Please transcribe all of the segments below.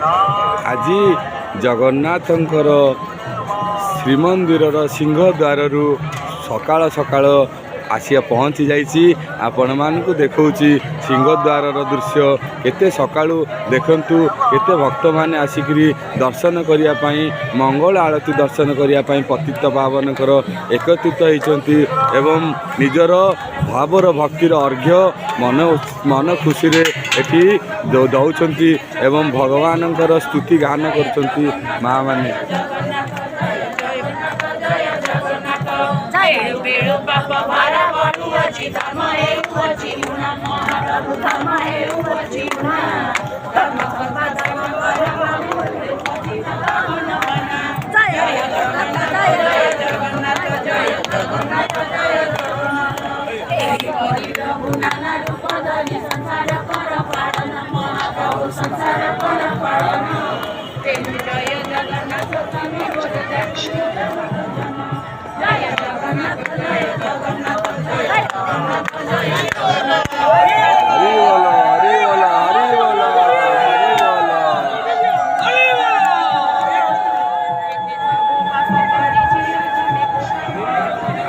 ଆଜି ଜଗନ୍ନାଥଙ୍କର ଶ୍ରୀମନ୍ଦିରର ସିଂହଦ୍ୱାରରୁ ସକାଳ ସକାଳ ଆସିଆ ପହଞ୍ଚି ଯାଇଛି। ଆପଣମାନଙ୍କୁ ଦେଖାଉଛି ସିଂହଦ୍ୱାରର ଦୃଶ୍ୟ। କେତେ ସକାଳୁ ଦେଖନ୍ତୁ କେତେ ଭକ୍ତମାନେ ଆସିକରି ଦର୍ଶନ କରିବା ପାଇଁ ମଙ୍ଗଳ ଆଳତି ଦର୍ଶନ କରିବା ପାଇଁ ପତିତ ପାବନଙ୍କର ଏକତ୍ରିତ ହୋଇଛନ୍ତି ଏବଂ ନିଜର ଭାବର ଭକ୍ତିର ଅର୍ଘ୍ୟ ମନ ଖୁସିରେ ଏଠି ଦେଉଛନ୍ତି ଏବଂ ଭଗବାନଙ୍କର ସ୍ତୁତି ଗାନ କରୁଛନ୍ତି ମା ମାନେ।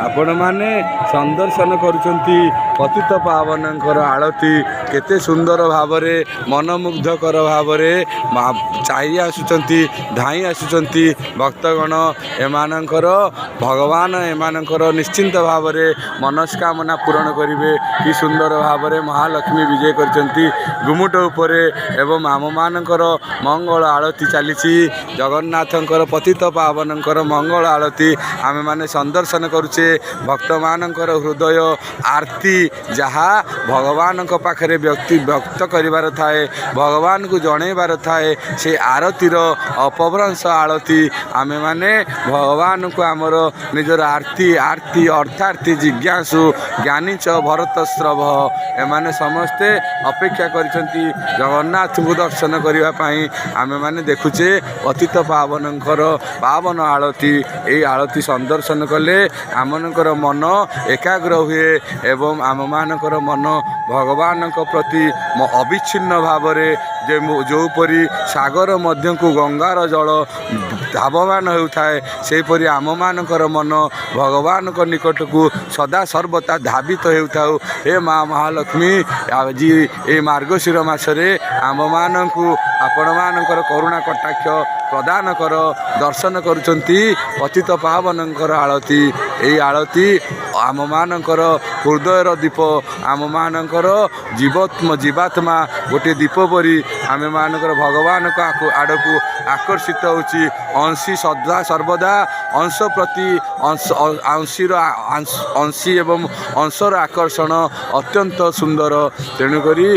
ଆପଣମାନେ ସନ୍ଦର୍ଶନ କରୁଛନ୍ତି ପତିତ ପାବନଙ୍କର ଆଳତି। କେତେ ସୁନ୍ଦର ଭାବରେ ମନମୁଗ୍ଧକର ଭାବରେ ଚାହିଁ ଆସୁଛନ୍ତି, ଧାଇଁ ଆସୁଛନ୍ତି ଭକ୍ତଗଣ। ଏମାନଙ୍କର ଭଗବାନ ଏମାନଙ୍କର ନିଶ୍ଚିନ୍ତ ଭାବରେ ମନସ୍କାମନା ପୂରଣ କରିବେ। କି ସୁନ୍ଦର ଭାବରେ ମହାଲକ୍ଷ୍ମୀ ବିଜେ କରିଛନ୍ତି ଗୁମୁଟ ଉପରେ ଏବଂ ଆମମାନଙ୍କର ମଙ୍ଗଳ ଆଳତି ଚାଲିଛି। ଜଗନ୍ନାଥଙ୍କର ପତିତ ପାବନଙ୍କର ମଙ୍ଗଳ ଆଳତି ଆମେମାନେ ସନ୍ଦର୍ଶନ କରୁଛେ। ଭକ୍ତମାନଙ୍କର ହୃଦୟ ଆରତି ଯାହା ଭଗବାନଙ୍କ ପାଖରେ ବ୍ୟକ୍ତ କରିବାର ଥାଏ, ଭଗବାନଙ୍କୁ ଜଣେଇବାର ଥାଏ, ସେ ଆରତିର ଅପଭ୍ରଂଶ ଆଳତି ଆମେମାନେ ଭଗବାନଙ୍କୁ ଆମର ନିଜର ଆରତି ଅର୍ଥାର୍ଥୀ ଜିଜ୍ଞାସୁ ଜ୍ଞାନୀଚ ଭରତ ଶ୍ରଭ ଏମାନେ ସମସ୍ତେ ଅପେକ୍ଷା କରିଛନ୍ତି ଜଗନ୍ନାଥଙ୍କୁ ଦର୍ଶନ କରିବା ପାଇଁ। ଆମେମାନେ ଦେଖୁଛେ ପତିତ ପାବନଙ୍କର ପାବନ ଆଳତି। ଏହି ଆଳତି ସନ୍ଦର୍ଶନ କଲେ ଆମମାନଙ୍କର ମନ ଏକାଗ୍ର ହୁଏ ଏବଂ ଆମମାନଙ୍କର ମନ ଭଗବାନଙ୍କ ପ୍ରତି ଅବିଚ୍ଛିନ୍ନ ଭାବରେ ଯେଉଁପରି ସାଗର ମଧ୍ୟକୁ ଗଙ୍ଗାର ଜଳ ଧାବମାନ ହେଉଥାଏ, ସେହିପରି ଆମମାନଙ୍କର ମନ ଭଗବାନଙ୍କ ନିକଟକୁ ସଦା ସର୍ବଦା ଧାବିତ ହେଉଥାଉ। ହେ ମା ମହାଲକ୍ଷ୍ମୀ, ଆଜି ଏ ମାର୍ଗଶିର ମାସରେ ଆମମାନଙ୍କୁ ଆପଣମାନଙ୍କର କରୁଣା କଟାକ୍ଷ ପ୍ରଦାନ କର। ଦର୍ଶନ କରୁଛନ୍ତି ପତିତ ପାବନଙ୍କର ଆଳତି। ଏହି ଆଳତି ଆମମାନଙ୍କର ହୃଦୟର ଦୀପ, ଆମମାନଙ୍କର ଜୀବାତ୍ମା ଗୋଟିଏ ଦୀପ ପରି ଆମେମାନଙ୍କର ଭଗବାନଙ୍କ ଆଡ଼କୁ ଆକର୍ଷିତ ହେଉଛି। ଅଂଶୀ ସଦା ସର୍ବଦା ଅଂଶ ପ୍ରତି ଅଂଶୀ ଏବଂ ଅଂଶର ଆକର୍ଷଣ ଅତ୍ୟନ୍ତ ସୁନ୍ଦର। ତେଣୁକରି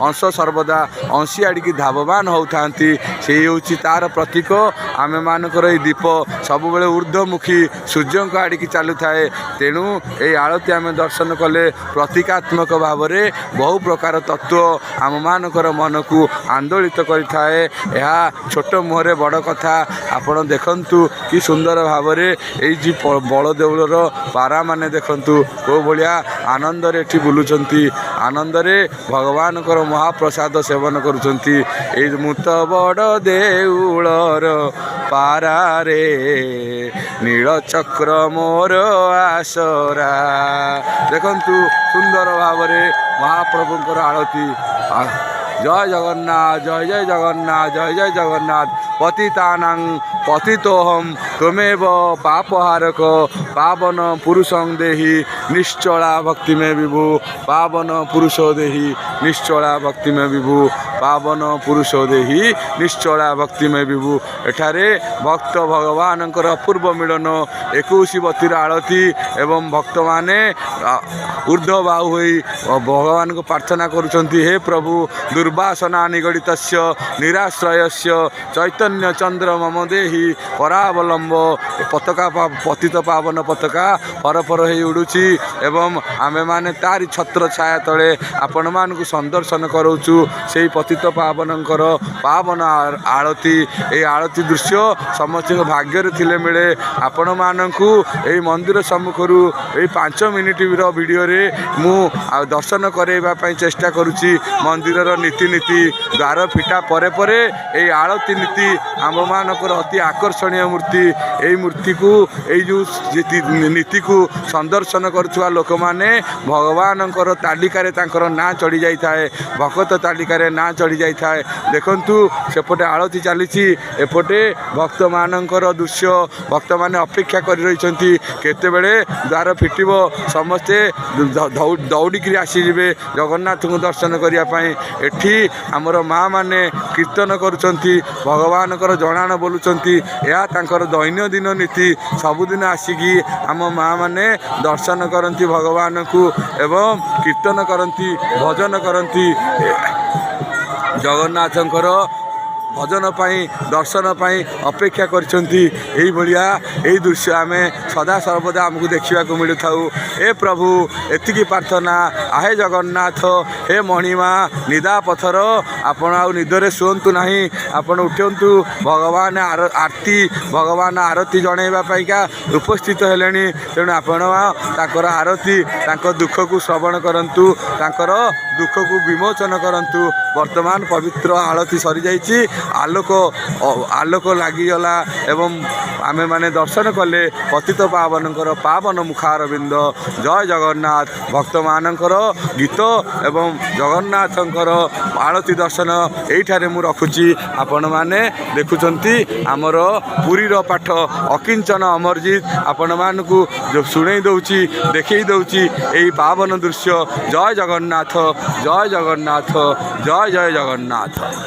ଅଂଶ ସର୍ବଦା ଅଂଶୀ ଆଡ଼ିକି ଧାବମାନ ହେଉଥାନ୍ତି। ସେଇ ହେଉଛି ତା'ର ପ୍ରତୀକ। ଆମେମାନଙ୍କର ଏଇ ଦୀପ ସବୁବେଳେ ଊର୍ଦ୍ଧ୍ୱମୁଖୀ ସୂର୍ଯ୍ୟଙ୍କ ଆଡ଼ିକି ଚାଲୁଥାଏ। ତେଣୁ ଏହି ଆଳତି ଆମେ ଦର୍ଶନ କଲେ ପ୍ରତୀକାତ୍ମକ ଭାବରେ ବହୁ ପ୍ରକାର ତତ୍ତ୍ୱ ଆମମାନଙ୍କର ମନକୁ ଆନ୍ଦୋଳିତ କରିଥାଏ। ଏହା ଛୋଟ ମୁହଁରେ ବଡ଼ କଥା। ଆପଣ ଦେଖନ୍ତୁ କି ସୁନ୍ଦର ଭାବରେ ଏଇ ଯେ ବଳଦେଉଳର ପାରାମାନେ ଦେଖନ୍ତୁ କେଉଁ ଭଳିଆ ଆନନ୍ଦରେ ଏଠି ବୁଲୁଛନ୍ତି, ଆନନ୍ଦରେ ଭଗବାନଙ୍କର ମହାପ୍ରସାଦ ସେବନ କରୁଛନ୍ତି। ଏଇ ମୁଁ ତ ବଡ଼ ଦେଉଳର ପାରାରେ ନୀଳଚକ୍ର ମୋର ଆସରା। ଦେଖନ୍ତୁ ସୁନ୍ଦର ଭାବରେ ମହାପ୍ରଭୁଙ୍କର ଆଳତି। ଜୟ ଜଗନ୍ନାଥ, ଜୟ ଜୟ ଜଗନ୍ନାଥ, ଜୟ ଜୟ ଜଗନ୍ନାଥ। ପତିତାନାଂ ପତିତୋହମ୍ ତ୍ୱମେବ ପାପହାରକ ପାବନ ପୁରୁଷଂ ଦେହି ନିଶ୍ଚଳା ଭକ୍ତିମେ ବିଭୁ। ପାବନ ପୁରୁଷ ଦେହି ନିଶ୍ଚଳା ଭକ୍ତିମେ ବିଭୁ। ପାବନ ପୁରୁଷ ଦେହି ନିଶ୍ଚଳା ଭକ୍ତିମେ ବିଭୁ। ଏଠାରେ ଭକ୍ତ ଭଗବାନଙ୍କର ଅପୂର୍ବ ମିଳନ 21 ବତୀର ଆଳତି ଏବଂ ଭକ୍ତମାନେ ଊର୍ଦ୍ଧ୍ୱବାହୁ ହୋଇ ଭଗବାନଙ୍କୁ ପ୍ରାର୍ଥନା କରୁଛନ୍ତି। ହେ ପ୍ରଭୁ ଦୁର୍ବାସନା ନିଗଡ଼ିତସ୍ୟ ନିରାଶ୍ରୟସ୍ୟ ଚୈତନ୍ୟ चैतन्य चंद्र मम देहि करावलंब पताका पतित पावन पताका परपर हो उड़ुची एवं आमे माने तारी छत्र छाया तले आपण मानकु संदर्शन करूचु से पतित पावनकर पावन आरती ए आरती दृश्य समस्त भाग्य थिले मिले आपण मानकु ए मंदिर सम्मुखरु ए 5 मिनिट वीडियो रे मु दर्शन करेबा पई चेष्टा करूची मंदिर नीति द्वार फिटा परे परे ए आरती नीति आम मानकर अति आकर्षणीय मूर्ति ए मूर्ति को ए जो नीति को संदर्शन करुवा लोक माने भगवानकर तालिकार तांकर ना चढ़ी जाई थाए भगत तालिकार ना चढ़ी जाई थाए देखंतु सेपटे आरती चली एपटे भक्त मानकर दृश्य भक्त माने अपेक्षा कर रही केतेबेले द्वार फिटिबो समस्ते दौड़िक आसीजे जगन्नाथ को दर्शन करने एठी आमर माँ माने कीर्तन करुचंती भगवानकर जणाण बोलुचंती या तांकर दैनंदिन नीति सबुदिन आसिकी आम माँ माने दर्शन करती भगवान को एवं कीर्तन करती भजन करती जगन्नाथंकर भजन पाई दर्शन पाई अपेक्षा करछंती एही भलिया एही दृश्य आमे सदा सर्वदा हमकु देखिबा को मिलु थाउ ए प्रभु एतिकी प्रार्थना आहे जगन्नाथ हे मणिमा निदा पथर आपण आ निदरे सुंतु नाही आपण उठंतु भगवान आरती भगवान आरती जणैबा पाइका उपस्थित हेलेनी तेणु आपण ताकर आरती तांको दुख को श्रवण करंतु तांकर दुख को विमोचन करंतु वर्तमान पवित्र आरती सरी जाइछि आलोक लगिगला एवं आमे माने दर्शन कले पतित पावनकर पावन मुखारविंद जय जगन्नाथ भक्त मानकर गीत एवं जगन्नाथंकर आरती दर्शन एठारे मु रखुची आपण माने देखुचंती आमर पुरीर पाठ अकिंचन अमरजीत आपण मानकु जो सुनै दउची देखै दउची एही पावन दृश्य जय जगन्नाथ जय जगन्नाथ जय जय जगन्नाथ।